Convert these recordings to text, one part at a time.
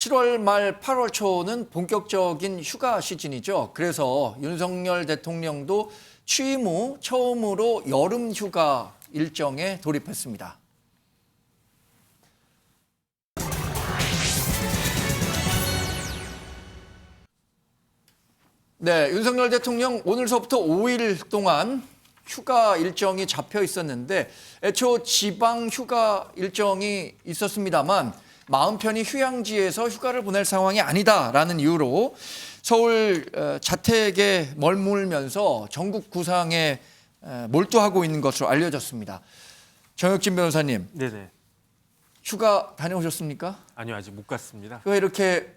7월 말 8월 초는 본격적인 휴가 시즌이죠. 그래서 윤석열 대통령도 취임 후 처음으로 여름 휴가 일정에 돌입했습니다. 네, 윤석열 대통령 오늘서부터 5일 동안 휴가 일정이 잡혀 있었는데 애초 지방 휴가 일정이 있었습니다만 마음 편히 휴양지에서 휴가를 보낼 상황이 아니다라는 이유로 서울 자택에 머물면서 전국 구상에 몰두하고 있는 것으로 알려졌습니다. 정혁진 변호사님, 네네. 휴가 다녀오셨습니까? 아니요, 아직 못 갔습니다. 왜 이렇게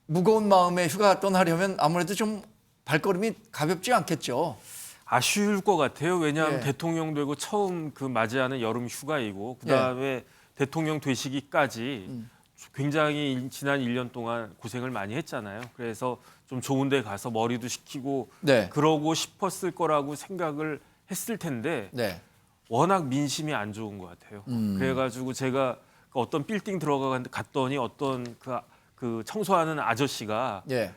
무거운 마음에 휴가 떠나려면 아무래도 좀 발걸음이 가볍지 않겠죠? 아쉬울 것 같아요. 왜냐하면 예. 대통령 되고 처음 맞이하는 여름 휴가이고 그다음에 대통령 되시기까지 굉장히 지난 1년 동안 고생을 많이 했잖아요. 그래서 좀 좋은 데 가서 머리도 식히고 네. 그러고 싶었을 거라고 생각을 했을 텐데 네. 워낙 민심이 안 좋은 것 같아요. 그래가지고 제가 어떤 빌딩 갔더니 어떤 그 청소하는 아저씨가 예.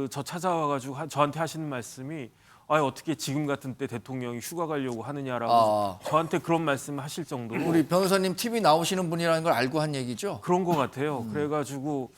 저 찾아와가지고 저한테 하시는 말씀이 어떻게 지금 같은 때 대통령이 휴가 가려고 하느냐라고 저한테 그런 말씀을 하실 정도로 우리 변호사님 TV 나오시는 분이라는 걸 알고 한 얘기죠? 그런 것 같아요. 그래가지고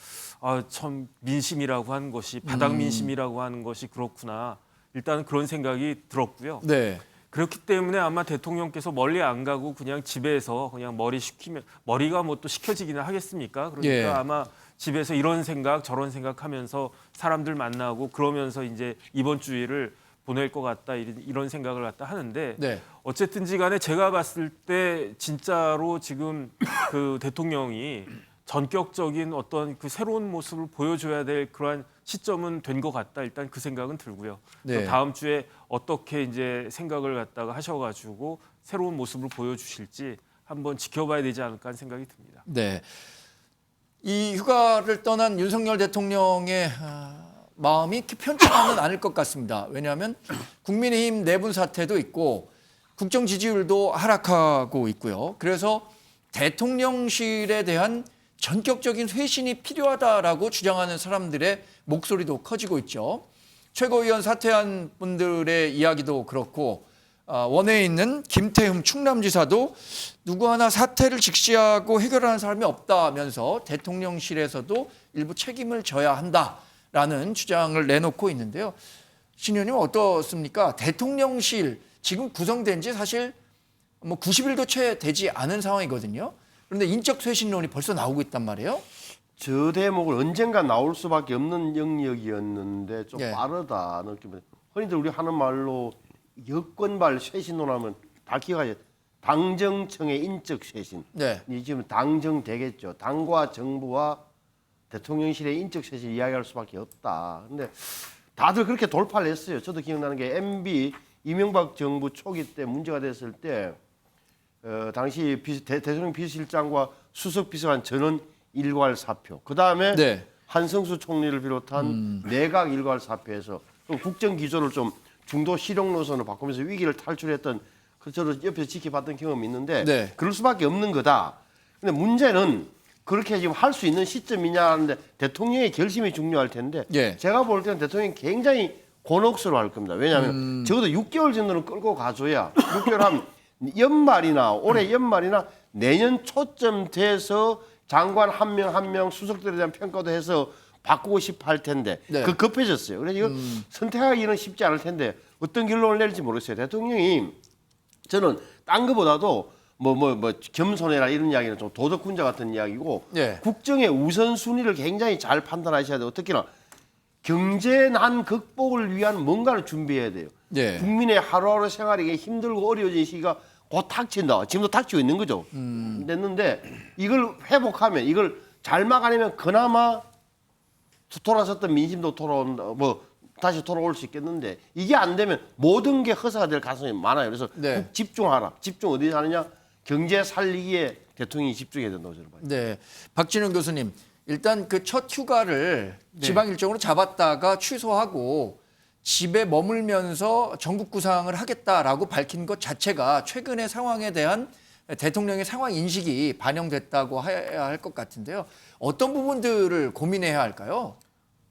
참 민심이라고 하는 것이 바닥 민심이라고 하는 것이 그렇구나. 일단 그런 생각이 들었고요. 네. 그렇기 때문에 아마 대통령께서 멀리 안 가고 그냥 집에서 그냥 머리가 뭐 또 식혀지기는 하겠습니까? 그러니까 예. 아마 집에서 이런 생각 저런 생각하면서 사람들 만나고 그러면서 이제 이번 주일을 보낼 것 같다 이런 생각을 갖다 하는데 네. 어쨌든지 간에 제가 봤을 때 진짜로 지금 그 대통령이 전격적인 어떤 그 새로운 모습을 보여줘야 될 그러한 시점은 된 것 같다. 일단 그 생각은 들고요. 네. 또 다음 주에 어떻게 이제 생각을 갖다가 하셔가지고 새로운 모습을 보여주실지 한번 지켜봐야 되지 않을까 하는 생각이 듭니다. 네. 이 휴가를 떠난 윤석열 대통령의 마음이 편치만은 않을 것 같습니다. 왜냐하면 국민의힘 내분 사태도 있고 국정 지지율도 하락하고 있고요. 그래서 대통령실에 대한 전격적인 쇄신이 필요하다라고 주장하는 사람들의 목소리도 커지고 있죠. 최고위원 사퇴한 분들의 이야기도 그렇고 원내에 있는 김태흠 충남지사도 누구 하나 사퇴를 직시하고 해결하는 사람이 없다면서 대통령실에서도 일부 책임을 져야 한다라는 주장을 내놓고 있는데요. 신 의원님 어떻습니까? 대통령실 지금 구성된 지 사실 뭐 90일도 채 되지 않은 상황이거든요. 그런데 인적 쇄신론이 벌써 나오고 있단 말이에요. 저 대목을 언젠가 나올 수밖에 없는 영역이었는데 좀 예. 빠르다 느낌이. 흔히들 우리 하는 말로 여권발 쇄신론하면 다 기억하죠. 당정청의 인적 쇄신. 네. 이 지금 당정 되겠죠. 당과 정부와 대통령실의 인적 쇄신 이야기할 수밖에 없다. 근데 다들 그렇게 돌파를 했어요. 저도 기억나는 게 MB 이명박 정부 초기 때 문제가 됐을 때 당시 대통령 비서실장과 수석 비서관 전원 일괄 사표. 그 다음에 네. 한성수 총리를 비롯한 내각 일괄 사표에서 국정 기조를 좀 중도 실용 노선으로 바꾸면서 위기를 탈출했던 저도 옆에서 지켜봤던 경험이 있는데 네. 그럴 수밖에 없는 거다. 근데 문제는 그렇게 지금 할 수 있는 시점이냐 하는데 대통령의 결심이 중요할 텐데 예. 제가 볼 때는 대통령이 굉장히 곤혹스러워할 겁니다. 왜냐하면 적어도 6개월 정도는 끌고 가줘야 6개월 하면 연말이나 올해 연말이나 내년 초점 돼서 장관 한 명 한 명 수석들에 대한 평가도 해서 바꾸고 싶어 할 텐데 네. 그 급해졌어요. 그래서 이거 선택하기는 쉽지 않을 텐데 어떤 결론을 낼지 모르겠어요. 대통령이 저는 딴 거보다도 겸손해라 이런 이야기는 좀 도덕군자 같은 이야기고 네. 국정의 우선순위를 굉장히 잘 판단하셔야 돼요. 특히나 경제난 극복을 위한 뭔가를 준비해야 돼요. 네. 국민의 하루하루 생활이 힘들고 어려워진 시기가 곧 닥친다. 지금도 닥치고 있는 거죠. 됐는데 이걸 회복하면 이걸 잘 막아내면 그나마 돌아섰던 민심도 다시 돌아올 수 있겠는데 이게 안 되면 모든 게 허사가 될 가능성이 많아요. 그래서 네. 꼭 집중하라. 집중 어디 하느냐? 경제 살리기에 대통령이 집중해야 된다고 저는 봐요. 네. 박진영 교수님, 일단 그 첫 휴가를 네. 지방 일정으로 잡았다가 취소하고 집에 머물면서 전국 구상을 하겠다라고 밝힌 것 자체가 최근의 상황에 대한 대통령의 상황 인식이 반영됐다고 해야 할 것 같은데요. 어떤 부분들을 고민해야 할까요?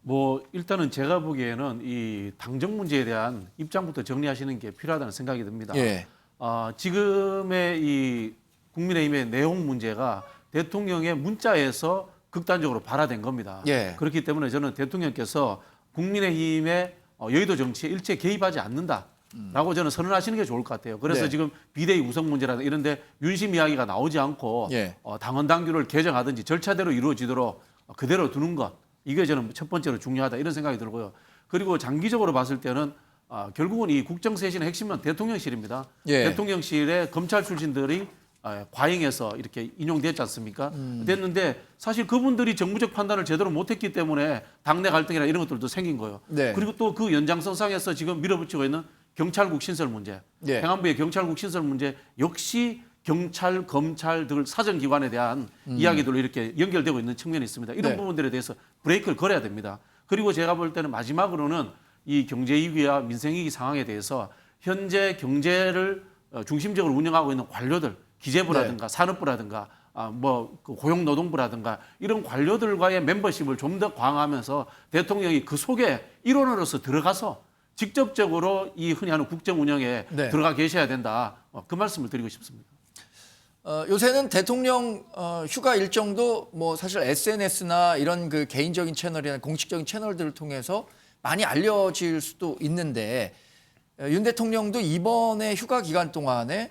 뭐 일단은 제가 보기에는 이 당정 문제에 대한 입장부터 정리하시는 게 필요하다는 생각이 듭니다. 예. 지금의 이 국민의힘의 내용 문제가 대통령의 문자에서 극단적으로 발화된 겁니다. 예. 그렇기 때문에 저는 대통령께서 국민의힘의 여의도 정치에 일체 개입하지 않는다라고 저는 선언하시는 게 좋을 것 같아요. 그래서 네. 지금 비대위 구성 문제라든가 이런데 윤심 이야기가 나오지 않고 예. 당헌 당규를 개정하든지 절차대로 이루어지도록 그대로 두는 것, 이게 저는 첫 번째로 중요하다 이런 생각이 들고요. 그리고 장기적으로 봤을 때는 결국은 이 국정쇄신의 핵심은 대통령실입니다. 예. 대통령실의 검찰 출신들이 과잉해서 이렇게 인용됐지 않습니까? 됐는데 사실 그분들이 정무적 판단을 제대로 못했기 때문에 당내 갈등이나 이런 것들도 생긴 거예요. 네. 그리고 또 그 연장선상에서 지금 밀어붙이고 있는 경찰국 신설 문제, 예. 행안부의 경찰국 신설 문제 역시 경찰, 검찰 등 사정기관에 대한 이야기들로 이렇게 연결되고 있는 측면이 있습니다. 이런 네. 부분들에 대해서 브레이크를 걸어야 됩니다. 그리고 제가 볼 때는 마지막으로는 이 경제위기와 민생위기 상황에 대해서 현재 경제를 중심적으로 운영하고 있는 관료들, 기재부라든가 산업부라든가 그 고용노동부라든가 이런 관료들과의 멤버십을 좀 더 강화하면서 대통령이 그 속에 일원으로서 들어가서 직접적으로 이 흔히 하는 국정 운영에 네. 들어가 계셔야 된다. 그 말씀을 드리고 싶습니다. 요새는 대통령 휴가 일정도 뭐 사실 SNS나 이런 그 개인적인 채널이나 공식적인 채널들을 통해서 많이 알려질 수도 있는데 윤 대통령도 이번에 휴가 기간 동안에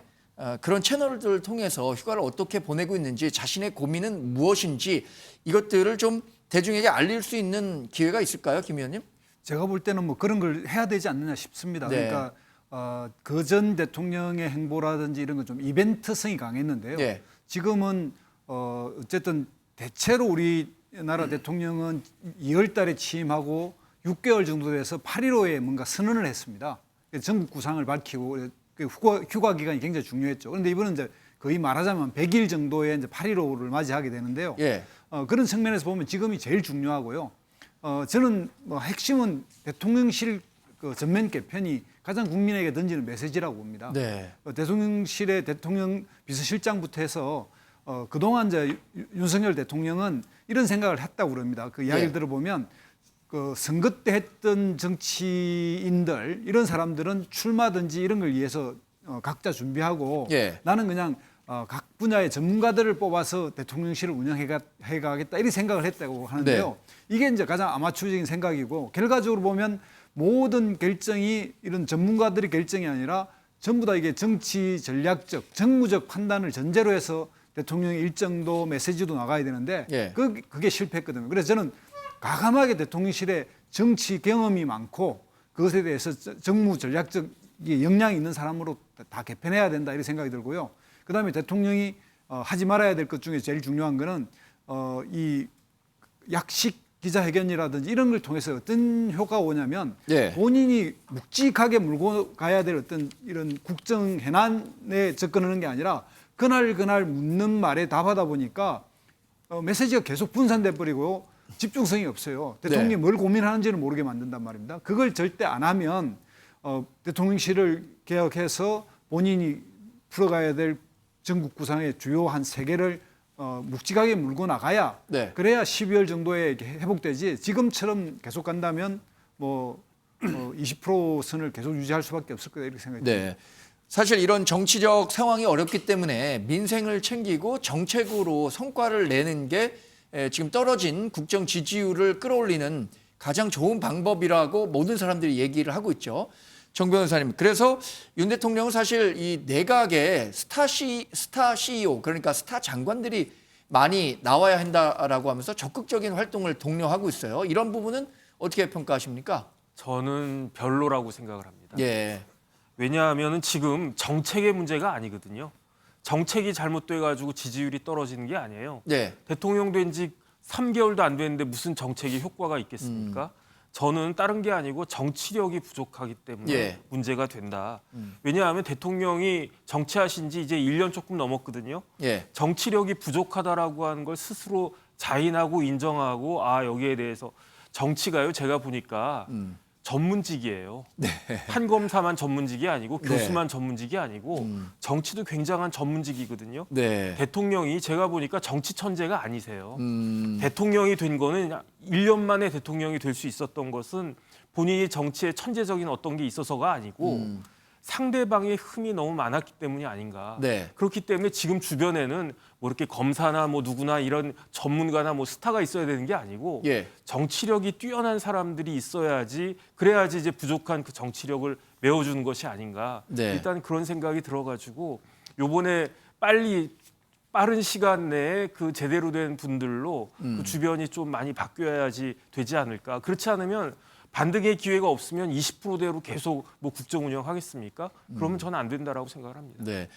그런 채널들을 통해서 휴가를 어떻게 보내고 있는지 자신의 고민은 무엇인지 이것들을 좀 대중에게 알릴 수 있는 기회가 있을까요, 김 의원님? 제가 볼 때는 뭐 그런 걸 해야 되지 않느냐 싶습니다. 네. 그러니까 그전 대통령의 행보라든지 이런 건 좀 이벤트성이 강했는데요. 예. 지금은 어쨌든 대체로 우리나라 대통령은 2월 달에 취임하고 6개월 정도 돼서 8.15에 뭔가 선언을 했습니다. 전국 구상을 밝히고 휴가 기간이 굉장히 중요했죠. 그런데 이번은 이제 거의 말하자면 100일 정도의 이제 8.15를 맞이하게 되는데요. 예. 그런 측면에서 보면 지금이 제일 중요하고요. 저는 뭐 핵심은 대통령실 그 전면 개편이 가장 국민에게 던지는 메시지라고 봅니다. 네. 대통령실의 대통령 비서실장부터 해서 그동안 이제 윤석열 대통령은 이런 생각을 했다고 그럽니다. 그 이야기를 네. 들어보면 그 선거 때 했던 정치인들 이런 사람들은 출마든지 이런 걸 위해서 각자 준비하고 예. 나는 그냥 각 분야의 전문가들을 뽑아서 대통령실을 운영해가겠다 이런 생각을 했다고 하는데요. 이게 이제 가장 아마추어적인 생각이고 결과적으로 보면 모든 결정이 이런 전문가들의 결정이 아니라 전부 다 이게 정치 전략적, 정무적 판단을 전제로 해서 대통령의 일정도 메시지도 나가야 되는데 예. 그게 실패했거든요. 그래서 저는 과감하게 대통령실에 정치 경험이 많고 그것에 대해서 정무 전략적 역량이 있는 사람으로 다 개편해야 된다 이런 생각이 들고요. 그다음에 대통령이 하지 말아야 될 것 중에 제일 중요한 거는 이 약식 기자회견이라든지 이런 걸 통해서 어떤 효과가 오냐면 예. 본인이 묵직하게 물고 가야 될 어떤 이런 국정 해난에 접근하는 게 아니라 그날 묻는 말에 답하다 보니까 메시지가 계속 분산돼 버리고 집중성이 없어요. 대통령이 네. 뭘 고민하는지는 모르게 만든단 말입니다. 그걸 절대 안 하면 대통령실을 개혁해서 본인이 풀어가야 될 전국 구상의 주요 한 3개를 묵직하게 물고 나가야 네. 그래야 12월 정도에 이렇게 회복되지 지금처럼 계속 간다면 뭐 20% 선을 계속 유지할 수밖에 없을 거다 이렇게 생각이 듭니다. 네. 사실 이런 정치적 상황이 어렵기 때문에 민생을 챙기고 정책으로 성과를 내는 게 지금 떨어진 국정 지지율을 끌어올리는 가장 좋은 방법이라고 모든 사람들이 얘기를 하고 있죠. 정 변호사님. 그래서 윤 대통령은 사실 이 내각에 스타 CEO 그러니까 스타 장관들이 많이 나와야 한다라고 하면서 적극적인 활동을 독려하고 있어요. 이런 부분은 어떻게 평가하십니까? 저는 별로라고 생각을 합니다. 예. 왜냐하면 지금 정책의 문제가 아니거든요. 정책이 잘못돼 가지고 지지율이 떨어지는 게 아니에요. 네. 대통령 된 지 3개월도 안 됐는데 무슨 정책이 효과가 있겠습니까? 저는 다른 게 아니고 정치력이 부족하기 때문에 예. 문제가 된다. 왜냐하면 대통령이 정치하신 지 이제 1년 조금 넘었거든요. 예. 정치력이 부족하다라고 하는 걸 스스로 자인하고 인정하고 여기에 대해서 정치가요. 제가 보니까 전문직이에요. 판검사만 전문직이 아니고 네. 교수만 전문직이 아니고 정치도 굉장한 전문직이거든요. 네. 대통령이 제가 보니까 정치 천재가 아니세요. 음. 대통령이 된 거는 1년 만에 대통령이 될 수 있었던 것은 본인이 정치에 천재적인 어떤 게 있어서가 아니고 상대방의 흠이 너무 많았기 때문이 아닌가. 네. 그렇기 때문에 지금 주변에는 뭐 이렇게 검사나 뭐 누구나 이런 전문가나 뭐 스타가 있어야 되는 게 아니고 예. 정치력이 뛰어난 사람들이 있어야지 그래야지 이제 부족한 그 정치력을 메워주는 것이 아닌가. 네. 일단 그런 생각이 들어가지고 요번에 빠른 시간 내에 그 제대로 된 분들로 그 주변이 좀 많이 바뀌어야지 되지 않을까. 그렇지 않으면 반등의 기회가 없으면 20%대로 계속 뭐 국정 운영하겠습니까? 그러면 저는 안 된다라고 생각을 합니다. 네.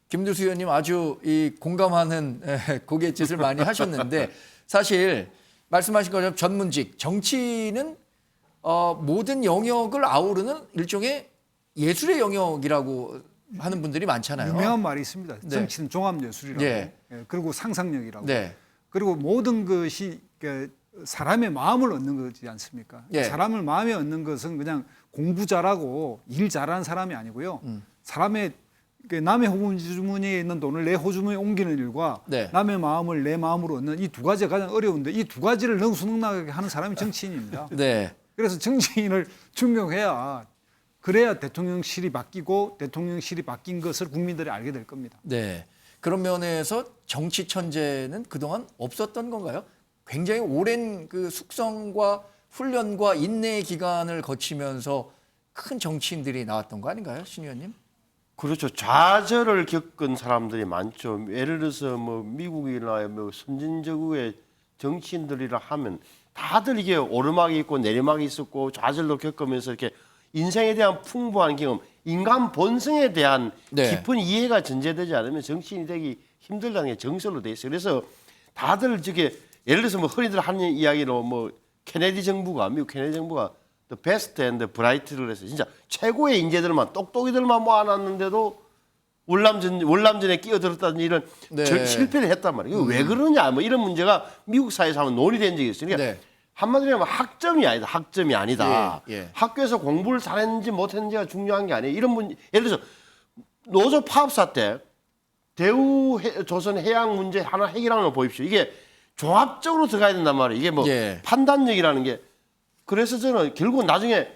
김두수 의원님 아주 이 공감하는 고갯짓을 많이 하셨는데 사실 말씀하신 것처럼 전문직, 정치는 모든 영역을 아우르는 일종의 예술의 영역이라고 하는 분들이 많잖아요. 유명한 말이 있습니다. 네. 정치는 종합예술이라고. 예. 예, 그리고 상상력이라고. 네. 그리고 모든 것이 사람의 마음을 얻는 거지 않습니까? 예. 사람을 마음에 얻는 것은 그냥 공부 잘하고 일 잘하는 사람이 아니고요. 사람의 남의 호주머니에 있는 돈을 내 호주머니에 옮기는 일과 네. 남의 마음을 내 마음으로 얻는 이 두 가지가 가장 어려운데 이 두 가지를 능수능란하게 하는 사람이 정치인입니다. 네. 그래서 정치인을 증명해야 그래야 대통령실이 바뀌고 대통령실이 바뀐 것을 국민들이 알게 될 겁니다. 네. 그런 면에서 정치 천재는 그동안 없었던 건가요? 굉장히 오랜 그 숙성과 훈련과 인내의 기간을 거치면서 큰 정치인들이 나왔던 거 아닌가요, 신 의원님? 그렇죠. 좌절을 겪은 사람들이 많죠. 예를 들어서 뭐 미국이나 뭐 선진적의 정치인들이라 하면 다들 이게 오르막이 있고 내리막이 있었고 좌절도 겪으면서 이렇게 인생에 대한 풍부한 경험, 인간 본성에 대한 네. 깊은 이해가 전제되지 않으면 정치인이 되기 힘들다는 게 정설로 돼 있어요. 그래서 다들 저게 예를 들어서 뭐 흔히들 하는 이야기로 뭐 케네디 정부가 미국 케네디 정부가 the best and the bright를 해서 진짜 최고의 인재들만 똑똑이들만 모아놨는데도 월남전에 끼어들었다는 이런 네. 실패를 했단 말이에요. 이거 왜 그러냐 뭐 이런 문제가 미국 사회에서 한번 논의된 적이 있어요. 그러니까 네. 한마디로 하면 학점이 아니다. 학점이 아니다. 예, 예. 학교에서 공부를 잘했는지 못했는지가 중요한 게 아니에요. 이런 문제 예를 들어서 노조 파업사 때 조선 해양 문제 하나 해결하는 거 보십시오. 이게 종합적으로 들어가야 된단 말이에요. 이게 뭐 예. 판단력이라는 게 그래서 저는 결국 나중에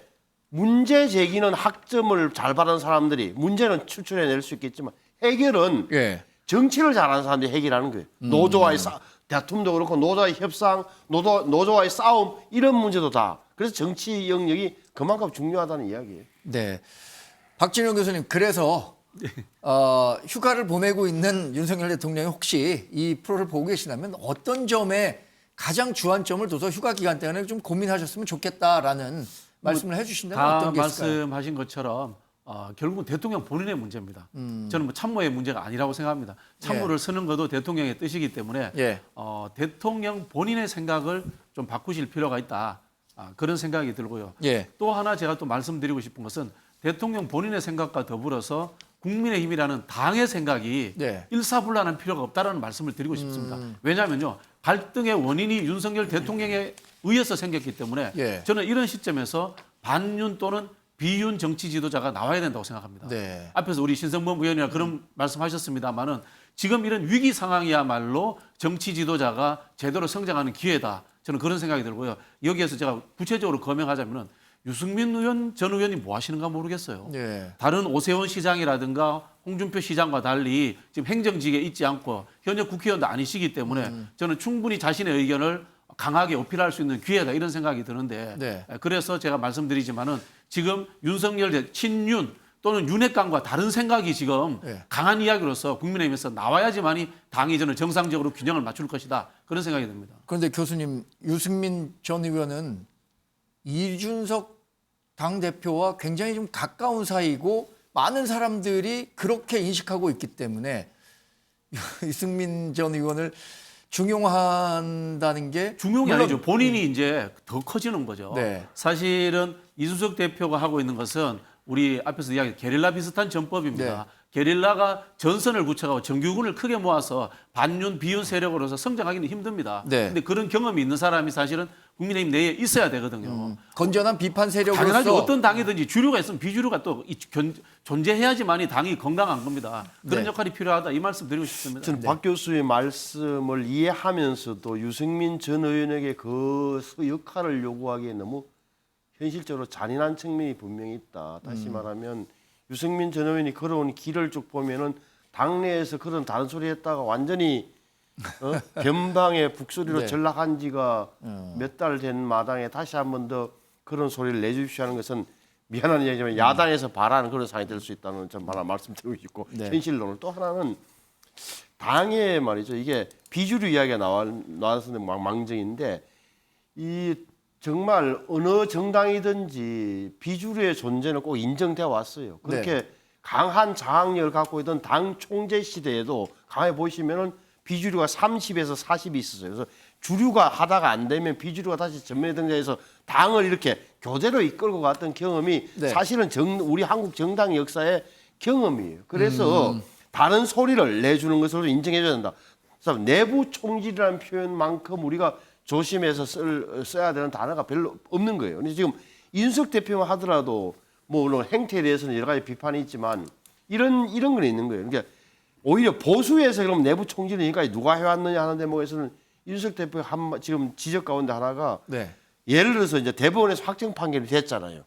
문제 제기는 학점을 잘 받은 사람들이 문제는 추출해낼 수 있겠지만 해결은 예. 정치를 잘하는 사람들이 해결하는 거예요. 노조와의 다툼도 그렇고 노조와의 협상, 노조와의 싸움 이런 문제도 다. 그래서 정치 영역이 그만큼 중요하다는 이야기예요. 네. 박진영 교수님, 그래서 휴가를 보내고 있는 윤석열 대통령이 혹시 이 프로를 보고 계시다면 어떤 점에 가장 주안점을 둬서 휴가 기간 때문에 좀 고민하셨으면 좋겠다라는 말씀을 해주신다면 다 어떤 게 있을까요? 말씀하신 것처럼 결국은 대통령 본인의 문제입니다. 저는 뭐 참모의 문제가 아니라고 생각합니다. 참모를 쓰는 것도 대통령의 뜻이기 때문에 예. 대통령 본인의 생각을 좀 바꾸실 필요가 있다. 그런 생각이 들고요. 예. 또 하나 제가 또 말씀드리고 싶은 것은 대통령 본인의 생각과 더불어서 국민의힘이라는 당의 생각이 네. 일사불란한 필요가 없다라는 말씀을 드리고 싶습니다. 왜냐하면요. 갈등의 원인이 윤석열 대통령에 의해서 생겼기 때문에 예. 저는 이런 시점에서 반윤 또는 비윤 정치 지도자가 나와야 된다고 생각합니다. 네. 앞에서 우리 신성범 의원이나 그런 말씀하셨습니다만은 지금 이런 위기 상황이야말로 정치 지도자가 제대로 성장하는 기회다. 저는 그런 생각이 들고요. 여기에서 제가 구체적으로 거명하자면은 유승민 의원 전 의원이 뭐 하시는가 모르겠어요. 예. 다른 오세훈 시장이라든가 홍준표 시장과 달리 지금 행정직에 있지 않고 현역 국회의원도 아니시기 때문에 저는 충분히 자신의 의견을 강하게 어필할 수 있는 기회다 이런 생각이 드는데 네. 그래서 제가 말씀드리지만은 지금 윤석열 친윤 또는 윤핵관과 다른 생각이 지금 네. 강한 이야기로서 국민의힘에서 나와야지만이 당이 저는 정상적으로 균형을 맞출 것이다 그런 생각이 듭니다. 그런데 교수님, 유승민 전 의원은 이준석 당대표와 굉장히 좀 가까운 사이고 많은 사람들이 그렇게 인식하고 있기 때문에 유승민 전 의원을 중용한다는 게 중용이 물론 아니죠. 본인이 이제 더 커지는 거죠. 네. 사실은 이준석 대표가 하고 있는 것은 우리 앞에서 이야기 게릴라 비슷한 전법입니다. 네. 게릴라가 전선을 구축하고 정규군을 크게 모아서 반윤 비윤 세력으로서 성장하기는 힘듭니다. 네. 근데 그런 경험이 있는 사람이 사실은 국민의힘 내에 있어야 되거든요. 건전한 비판 세력으로서 당연하죠. 어떤 당이든지 주류가 있으면 비주류가 또 존재해야지만이 당이 건강한 겁니다. 그런 네. 역할이 필요하다 이 말씀 드리고 싶습니다. 저는 박 교수의 말씀을 이해하면서도 유승민 전 의원에게 그 역할을 요구하기에 너무 현실적으로 잔인한 측면이 분명히 있다. 다시 말하면 유승민 전 의원이 걸어온 길을 쭉 보면은 당내에서 그런 다른 소리 했다가 완전히 변방의 북소리로 네. 전락한 지가 몇 달 된 마당에 다시 한 번 더 그런 소리를 내주십시오 하는 것은 미안한 얘기지만 야당에서 바라는 그런 상황이 될 수 있다는 점 하나 말씀드리고 싶고 네. 현실론을 또 하나는 당에 말이죠. 이게 비주류 이야기가 나와서 망정인데 이 정말 어느 정당이든지 비주류의 존재는 꼭 인정되어 왔어요. 그렇게 강한 장악력을 갖고 있던 당 총재 시대에도 강해 보시면은 비주류가 30에서 40이 있었어요. 그래서 주류가 하다가 안 되면 비주류가 다시 전면에 등장해서 당을 이렇게 교대로 이끌고 갔던 경험이 네. 사실은 우리 한국 정당 역사의 경험이에요. 그래서 다른 소리를 내주는 것으로 인정해줘야 된다. 그래서 내부 총질이라는 표현만큼 우리가 조심해서 써야 되는 단어가 별로 없는 거예요. 근데 지금 이준석 대표만 하더라도 뭐 물론 행태에 대해서는 여러 가지 비판이 있지만 이런 건 있는 거예요. 그러니까 오히려 보수에서 그럼 내부 총질은 여기까지 누가 해왔느냐 하는 대목에서는 이준석 대표 지금 지적 가운데 하나가 네. 예를 들어서 이제 대법원에서 확정 판결이 됐잖아요.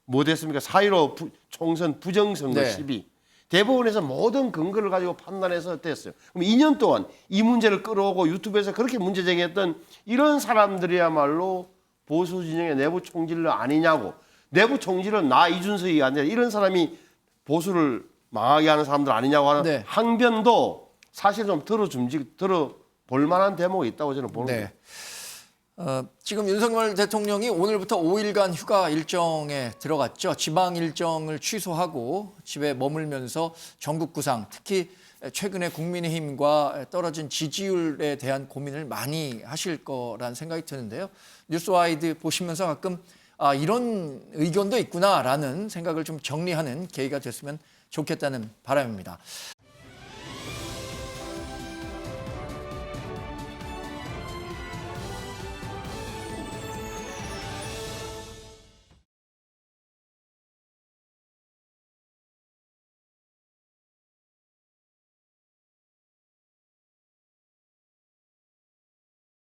뭐 됐습니까? 4.15 총선 부정선거 네. 시비. 대법원에서 모든 근거를 가지고 판단해서 됐어요. 그럼 2년 동안 이 문제를 끌어오고 유튜브에서 그렇게 문제 제기했던 이런 사람들이야말로 보수 진영의 내부 총질은 아니냐고. 내부 총질은 나 이준석이 아니라 이런 사람이 보수를 망하게 하는 사람들 아니냐고 하는 네. 항변도 사실 좀 들어볼 만한 대목이 있다고 저는 보는 거예요. 네. 지금 윤석열 대통령이 오늘부터 5일간 휴가 일정에 들어갔죠. 지방 일정을 취소하고 집에 머물면서 전국 구상, 특히 최근에 국민의힘과 떨어진 지지율에 대한 고민을 많이 하실 거란 생각이 드는데요. 뉴스와이드 보시면서 가끔 이런 의견도 있구나라는 생각을 좀 정리하는 계기가 됐으면 좋겠다는 바람입니다.